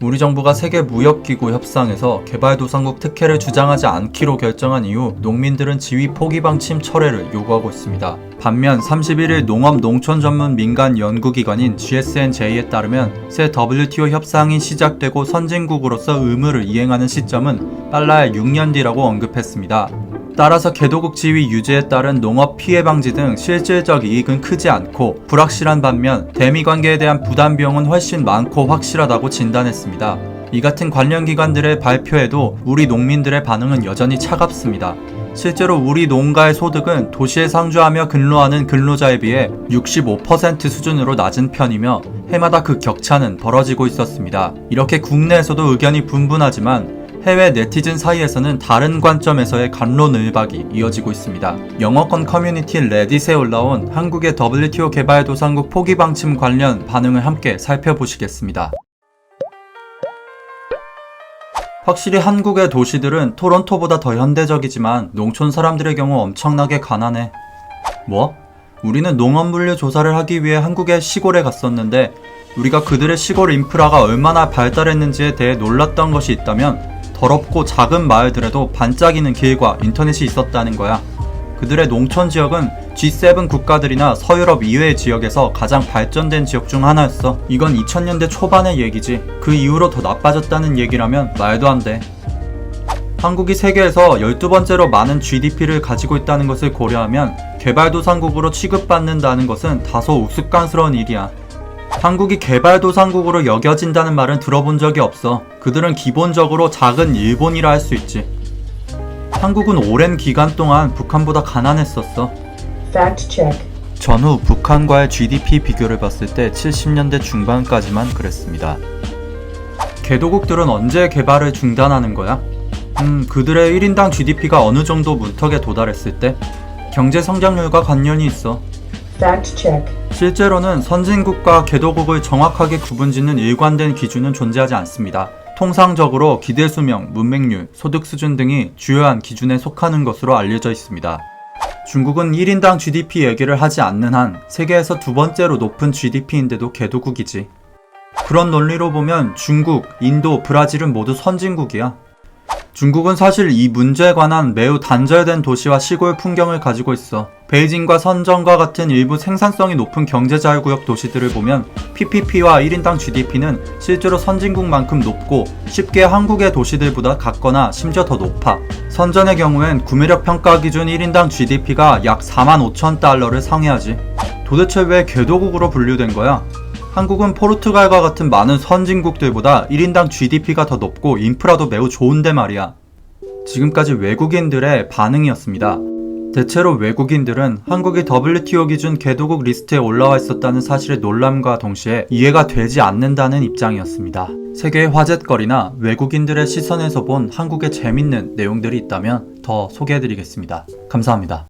우리 정부가 세계무역기구 협상에서 개발도상국 특혜를 주장하지 않기로 결정한 이후 농민들은 지위 포기 방침 철회를 요구하고 있습니다. 반면 31일 농업-농촌 전문 민간 연구기관인 GSNJ에 따르면 새 WTO 협상이 시작되고 선진국으로서 의무를 이행하는 시점은 빨라야 6년 뒤라고 언급했습니다. 따라서 개도국 지위 유지에 따른 농업 피해 방지 등 실질적 이익은 크지 않고 불확실한 반면 대미 관계에 대한 부담 비용은 훨씬 많고 확실하다고 진단했습니다. 이 같은 관련 기관들의 발표에도 우리 농민들의 반응은 여전히 차갑습니다. 실제로 우리 농가의 소득은 도시에 상주하며 근로하는 근로자에 비해 65% 수준으로 낮은 편이며 해마다 그 격차는 벌어지고 있었습니다. 이렇게 국내에서도 의견이 분분하지만 해외 네티즌 사이에서는 다른 관점에서의 갑론을박이 이어지고 있습니다. 영어권 커뮤니티 레딧에 올라온 한국의 WTO 개발도상국 포기 방침 관련 반응을 함께 살펴보시겠습니다. 확실히 한국의 도시들은 토론토보다 더 현대적이지만 농촌 사람들의 경우 엄청나게 가난해. 뭐? 우리는 농업물류 조사를 하기 위해 한국의 시골에 갔었는데 우리가 그들의 시골 인프라가 얼마나 발달했는지에 대해 놀랐던 것이 있다면 더럽고 작은 마을들에도 반짝이는 길과 인터넷이 있었다는 거야. 그들의 농촌 지역은 G7 국가들이나 서유럽 이외의 지역에서 가장 발전된 지역 중 하나였어. 이건 2000년대 초반의 얘기지. 그 이후로 더 나빠졌다는 얘기라면 말도 안 돼. 한국이 세계에서 12번째로 많은 GDP를 가지고 있다는 것을 고려하면 개발도상국으로 취급받는다는 것은 다소 우스꽝스러운 일이야. 한국이 개발도상국으로 여겨진다는 말은 들어본 적이 없어. 그들은 기본적으로 작은 일본이라 할 수 있지. 한국은 오랜 기간 동안 북한보다 가난했었어. Fact check. 전후 북한과의 GDP 비교를 봤을 때 70년대 중반까지만 그랬습니다. 개도국들은 언제 개발을 중단하는 거야? 그들의 1인당 GDP가 어느 정도 문턱에 도달했을 때? 경제 성장률과 관련이 있어. Fact check. 실제로는 선진국과 개도국을 정확하게 구분짓는 일관된 기준은 존재하지 않습니다. 통상적으로 기대수명, 문맹률, 소득 수준 등이 주요한 기준에 속하는 것으로 알려져 있습니다. 중국은 1인당 GDP 얘기를 하지 않는 한 세계에서 두 번째로 높은 GDP인데도 개도국이지. 그런 논리로 보면 중국, 인도, 브라질은 모두 선진국이야. 중국은 사실 이 문제에 관한 매우 단절된 도시와 시골 풍경을 가지고 있어. 베이징과 선정과 같은 일부 생산성이 높은 경제자유구역 도시들을 보면 PPP와 1인당 GDP는 실제로 선진국만큼 높고 쉽게 한국의 도시들보다 같거나 심지어 더 높아. 선전의 경우엔 구매력 평가 기준 1인당 GDP가 약 45,000달러를 상회하지. 도대체 왜 개도국으로 분류된 거야? 한국은 포르투갈과 같은 많은 선진국들보다 1인당 GDP가 더 높고 인프라도 매우 좋은데 말이야. 지금까지 외국인들의 반응이었습니다. 대체로 외국인들은 한국이 WTO 기준 개도국 리스트에 올라와 있었다는 사실의 놀람과 동시에 이해가 되지 않는다는 입장이었습니다. 세계의 화제거리나 외국인들의 시선에서 본 한국의 재밌는 내용들이 있다면 더 소개해드리겠습니다. 감사합니다.